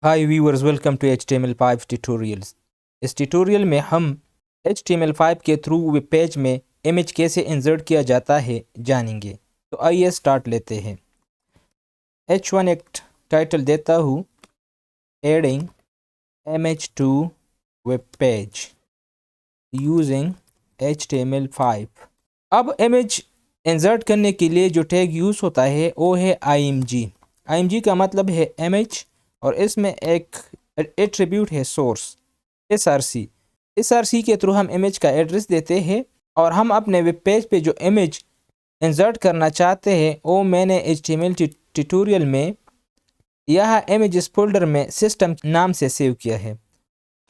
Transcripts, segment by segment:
Hi viewers, welcome to HTML5 tutorials. इस tutorial में हम HTML5 के थ्रू वेब पेज में इमेज कैसे इंसर्ट किया जाता है जानेंगे। तो आइए स्टार्ट लेते हैं। H1 एक टाइटल देता हूँ, adding image to web page using HTML5। अब इमेज इंसर्ट करने के लिए जो टैग यूज़ होता है वो है img। img का मतलब है इमेज और इसमें एक एट्रीब्यूट है सोर्स src। src के थ्रू हम इमेज का एड्रेस देते हैं और हम अपने वेब पेज पे जो इमेज इंसर्ट करना चाहते हैं वो मैंने HTML ट्यूटोरियल में यह इमेजेस फोल्डर में सिस्टम नाम से सेव किया है।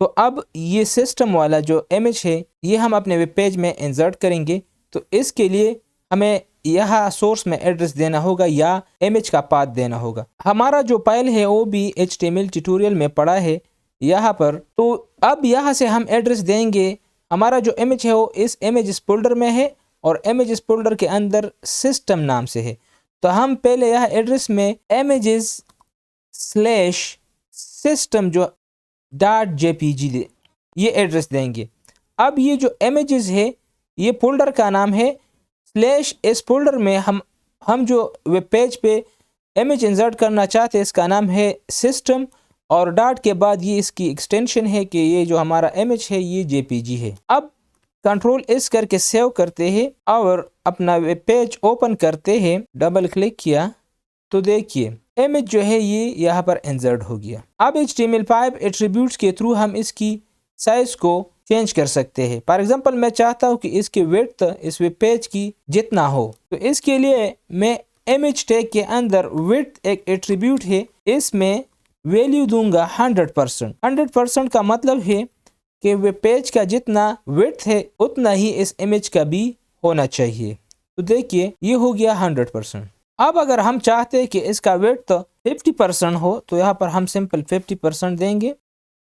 तो अब ये सिस्टम वाला जो इमेज है ये हम अपने वेब पेज में इंसर्ट करेंगे। तो इसके लिए हमें यह सोर्स में एड्रेस देना होगा या इमेज का पाथ देना होगा। हमारा जो फाइल है वो भी HTML ट्यूटोरियल में पड़ा है यहाँ पर। तो अब यहाँ से हम एड्रेस देंगे। हमारा जो इमेज है वो इस इमेजेस फोल्डर में है और इमेजेस फोल्डर के अंदर सिस्टम नाम से है। तो हम पहले यह एड्रेस में images स्लैश सिस्टम जो .jpg ये एड्रेस देंगे। अब ये जो इमेजेस है ये फोल्डर का नाम है स्लैश इस फोल्डर में हम जो वेब पेज पे इमेज इंसर्ट करना चाहते हैं इसका नाम है सिस्टम और डॉट के बाद ये इसकी एक्सटेंशन है कि ये जो हमारा इमेज है ये JPG है। अब कंट्रोल एस करके सेव करते हैं और अपना वेब पेज ओपन करते हैं। डबल क्लिक किया तो देखिए इमेज जो है ये यहाँ पर इंसर्ट हो गया। अब HTML5 एट्रीब्यूट्स के थ्रू हम इसकी साइज को चेंज कर सकते हैं। फॉर एग्जांपल मैं चाहता हूँ कि इसकी विड्थ इस वेब पेज की जितना हो, तो इसके लिए मैं इमेज टैग के अंदर विड्थ एक एट्रीब्यूट है, इसमें वैल्यू दूंगा 100%। 100% का मतलब है कि वेब पेज का जितना विड्थ है उतना ही इस इमेज का भी होना चाहिए। तो देखिए ये हो गया 100%। अब अगर हम चाहते हैं कि इसका विड्थ 50% हो तो यहाँ पर हम सिंपल 50% देंगे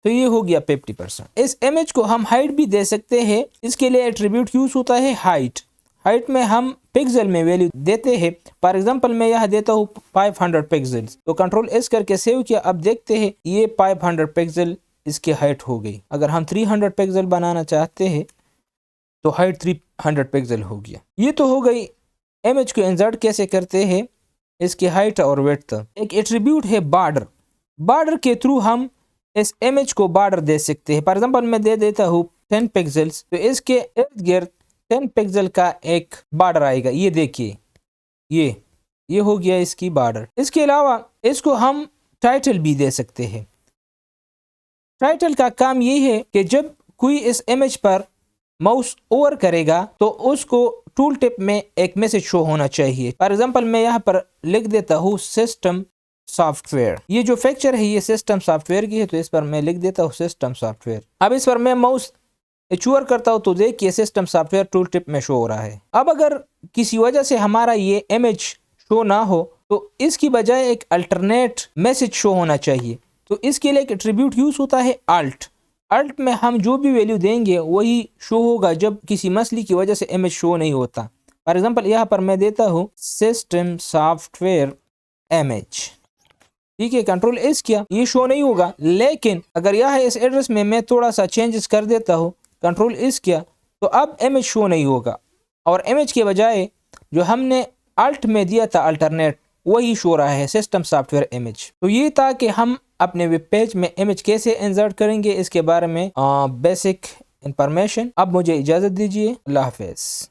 तो ये हो गया 50%। इस इमेज को हम हाइट भी दे सकते हैं। इसके लिए एट्रीब्यूट यूज होता है हाइट। हाइट में हम पिक्सल में वैल्यू देते हैं। फॉर एग्जांपल मैं यहाँ देता हूँ 500 पिक्सल्स। तो कंट्रोल एस करके सेव किया। अब देखते हैं ये 500 पिक्सल इसकी हाइट हो गई। अगर हम 300 पिक्सल बनाना चाहते हैं तो हाइट 300 पिक्सल हो गया। ये तो हो गई इमेज को इंसर्ट कैसे करते हैं, इसकी हाइट और विड्थ। एक एट्रीब्यूट है बॉर्डर। बॉर्डर के थ्रू हम इस इमेज को बॉर्डर दे सकते हैं। फॉर एग्जांपल मैं दे देता हूँ 10 पिक्सल्स, तो इसके इर्द गिर्द 10 पिक्सल का एक बॉर्डर आएगा। ये देखिए ये हो गया इसकी बॉर्डर। इसके अलावा इसको हम टाइटल भी दे सकते हैं। टाइटल का काम ये है कि जब कोई इस इमेज पर माउस ओवर करेगा तो उसको टूल टिप में एक मैसेज शो होना चाहिए। फॉर एग्जांपल मैं यहाँ पर लिख देता हूँ सिस्टम सॉफ्टवेयर। ये जो फैक्चर है ये सिस्टम सॉफ्टवेयर की है, तो इस पर मैं लिख देता हूँ सिस्टम सॉफ्टवेयर। अब इस पर मैं माउस एचूअर करता हूँ तो देखिए सिस्टम सॉफ्टवेयर टूल टिप में शो हो रहा है। अब अगर किसी वजह से हमारा ये इमेज शो ना हो तो इसकी बजाय एक अल्टरनेट मैसेज शो होना चाहिए। तो इसके लिए एक एट्रीब्यूट यूज होता है अल्ट। अल्ट में हम जो भी वैल्यू देंगे वही शो होगा जब किसी मसले की वजह से इमेज शो नहीं होता। फॉर एग्जाम्पल यहाँ पर मैं देता हूँ सिस्टम सॉफ्टवेयर इमेज। ठीक है, कंट्रोल एस किया, ये शो नहीं होगा। लेकिन अगर यह इस एड्रेस में मैं थोड़ा सा चेंजेस कर देता हूँ, कंट्रोल एस किया, तो अब इमेज शो नहीं होगा और इमेज के बजाय जो हमने अल्ट में दिया था अल्टरनेट वही शो रहा है सिस्टम सॉफ्टवेयर इमेज। तो ये था कि हम अपने वेब पेज में इमेज कैसे इंसर्ट करेंगे इसके बारे में बेसिक इंफॉर्मेशन। अब मुझे इजाज़त दीजिए। अल्लाह हाफिज़।